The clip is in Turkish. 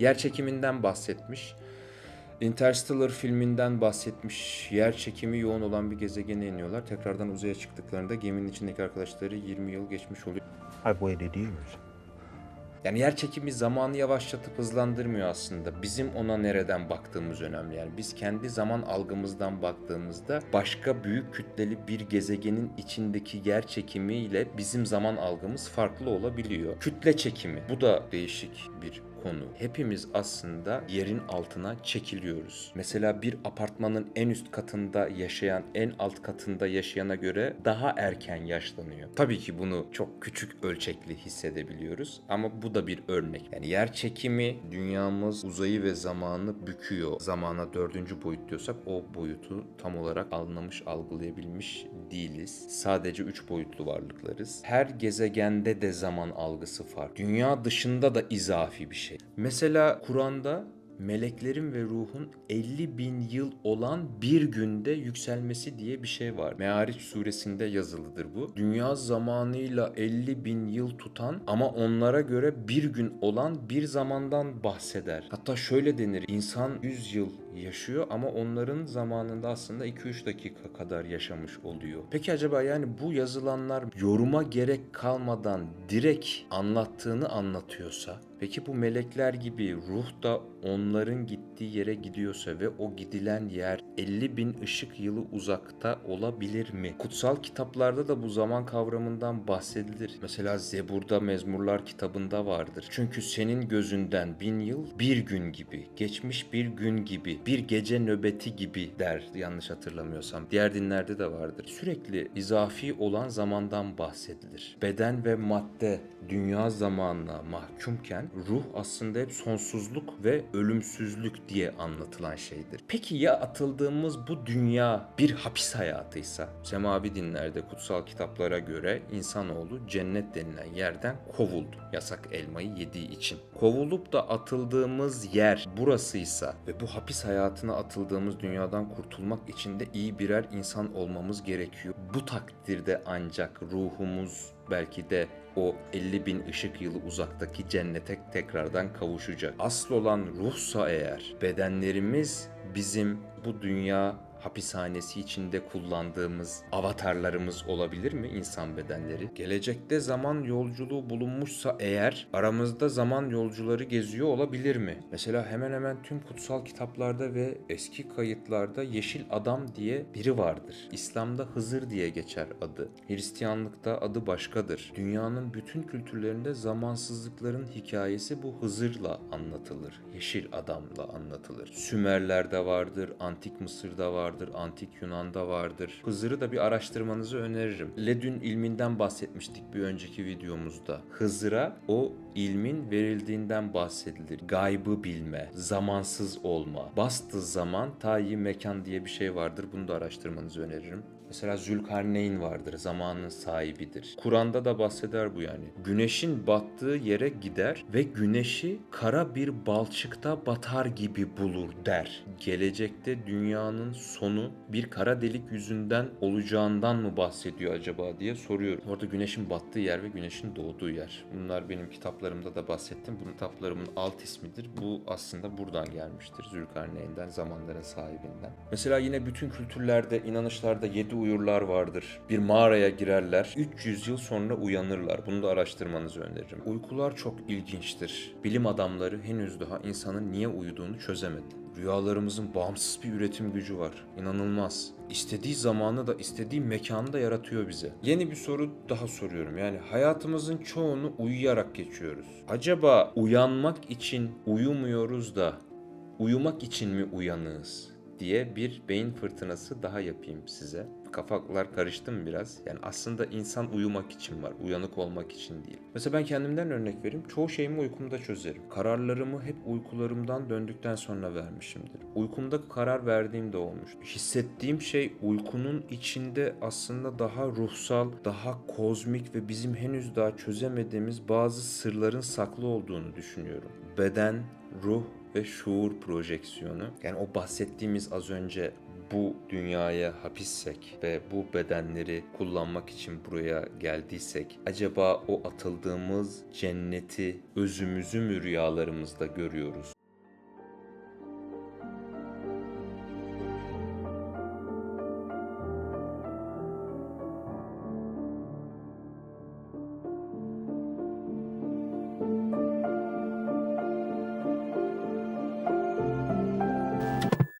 Yer çekiminden bahsetmiş. Interstellar filminden bahsetmiş. Yer çekimi yoğun olan bir gezegene iniyorlar. Tekrardan uzaya çıktıklarında geminin içindeki arkadaşları 20 yıl geçmiş oluyor. I've waited years. Yani yer çekimi zamanı yavaşlatıp hızlandırmıyor aslında. Bizim ona nereden baktığımız önemli. Yani biz kendi zaman algımızdan baktığımızda başka büyük kütleli bir gezegenin içindeki yer çekimi ile bizim zaman algımız farklı olabiliyor. Kütle çekimi. Bu da değişik bir konu. Hepimiz aslında yerin altına çekiliyoruz. Mesela bir apartmanın en üst katında yaşayan, en alt katında yaşayana göre daha erken yaşlanıyor. Tabii ki bunu çok küçük ölçekli hissedebiliyoruz ama bu da bir örnek. Yani yer çekimi dünyamız uzayı ve zamanı büküyor. Zamana dördüncü boyut diyorsak o boyutu tam olarak anlamış, algılayabilmiş değiliz. Sadece üç boyutlu varlıklarız. Her gezegende de zaman algısı farklı. Dünya dışında da izafi bir şey. Mesela Kur'an'da meleklerin ve ruhun 50 bin yıl olan bir günde yükselmesi diye bir şey var. Me'ariç suresinde yazılıdır bu. Dünya zamanıyla 50 bin yıl tutan ama onlara göre bir gün olan bir zamandan bahseder. Hatta şöyle denir, insan 100 yıl yaşıyor ama onların zamanında aslında 2-3 dakika kadar yaşamış oluyor. Peki acaba yani bu yazılanlar yoruma gerek kalmadan direkt anlattığını anlatıyorsa, peki bu melekler gibi ruh da onların gittiği yere gidiyorsa ve o gidilen yer 50 bin ışık yılı uzakta olabilir mi? Kutsal kitaplarda da bu zaman kavramından bahsedilir. Mesela Zebur'da, Mezmurlar kitabında vardır. Çünkü senin gözünden 1000 yıl bir gün gibi, geçmiş bir gün gibi, bir gece nöbeti gibi der yanlış hatırlamıyorsam. Diğer dinlerde de vardır. Sürekli izafi olan zamandan bahsedilir. Beden ve madde dünya zamanına mahkumken ruh aslında hep sonsuzluk ve ölümsüzlük diye anlatılan şeydir. Peki ya atıldığımız bu dünya bir hapis hayatıysa? Semavi dinlerde, kutsal kitaplara göre insanoğlu cennet denilen yerden kovuldu. Yasak elmayı yediği için. Kovulup da atıldığımız yer burasıysa ve bu hapis hayatına atıldığımız dünyadan kurtulmak için de iyi birer insan olmamız gerekiyor. Bu takdirde ancak ruhumuz belki de o 50 bin ışık yılı uzaktaki cennete tekrardan kavuşacak. Asıl olan ruhsa eğer, bedenlerimiz bizim bu dünya hapishanesi içinde kullandığımız avatarlarımız olabilir mi, insan bedenleri? Gelecekte zaman yolculuğu bulunmuşsa eğer aramızda zaman yolcuları geziyor olabilir mi? Mesela hemen hemen tüm kutsal kitaplarda ve eski kayıtlarda Yeşil Adam diye biri vardır. İslam'da Hızır diye geçer adı. Hristiyanlıkta adı başkadır. Dünyanın bütün kültürlerinde zamansızlıkların hikayesi bu Hızır'la anlatılır. Yeşil Adam'la anlatılır. Sümerler'de vardır, Antik Mısır'da vardır, Antik Yunan'da vardır. Hızır'ı da bir araştırmanızı öneririm. Ledün ilminden bahsetmiştik bir önceki videomuzda. Hızır'a o ilmin verildiğinden bahsedilir. Gaybı bilme, zamansız olma, bastı zaman, tayi mekan diye bir şey vardır. Bunu da araştırmanızı öneririm. Mesela Zülkarneyn vardır, zamanın sahibidir. Kur'an'da da bahseder bu yani. Güneşin battığı yere gider ve güneşi kara bir balçıkta batar gibi bulur der. Gelecekte dünyanın sonu bir kara delik yüzünden olacağından mı bahsediyor acaba diye soruyorum. Orada güneşin battığı yer ve güneşin doğduğu yer. Bunlar benim kitaplarımda da bahsettim. Bu kitaplarımın alt ismidir. Bu aslında buradan gelmiştir. Zülkarneyn'den, zamanların sahibinden. Mesela yine bütün kültürlerde, inanışlarda 7 uyurlar vardır. Bir mağaraya girerler. 300 yıl sonra uyanırlar. Bunu da araştırmanızı öneririm. Uykular çok ilginçtir. Bilim adamları henüz daha insanın niye uyuduğunu çözemedi. Rüyalarımızın bağımsız bir üretim gücü var. İnanılmaz. İstediği zamanı da istediği mekanı da yaratıyor bize. Yeni bir soru daha soruyorum. Yani hayatımızın çoğunu uyuyarak geçiyoruz. Acaba uyanmak için uyumuyoruz da uyumak için mi uyanığız diye bir beyin fırtınası daha yapayım size. Kafalar karıştı mı biraz? Yani aslında insan uyumak için var, uyanık olmak için değil. Mesela ben kendimden örnek vereyim. Çoğu şeyimi uykumda çözerim. Kararlarımı hep uykularımdan döndükten sonra vermişimdir. Uykumda karar verdiğim de olmuş. Hissettiğim şey uykunun içinde aslında daha ruhsal, daha kozmik ve bizim henüz daha çözemediğimiz bazı sırların saklı olduğunu düşünüyorum. Beden, ruh ve şuur projeksiyonu. Yani o bahsettiğimiz az önce bu dünyaya hapissek ve bu bedenleri kullanmak için buraya geldiysek, acaba o atıldığımız cenneti özümüzü mü rüyalarımızda görüyoruz?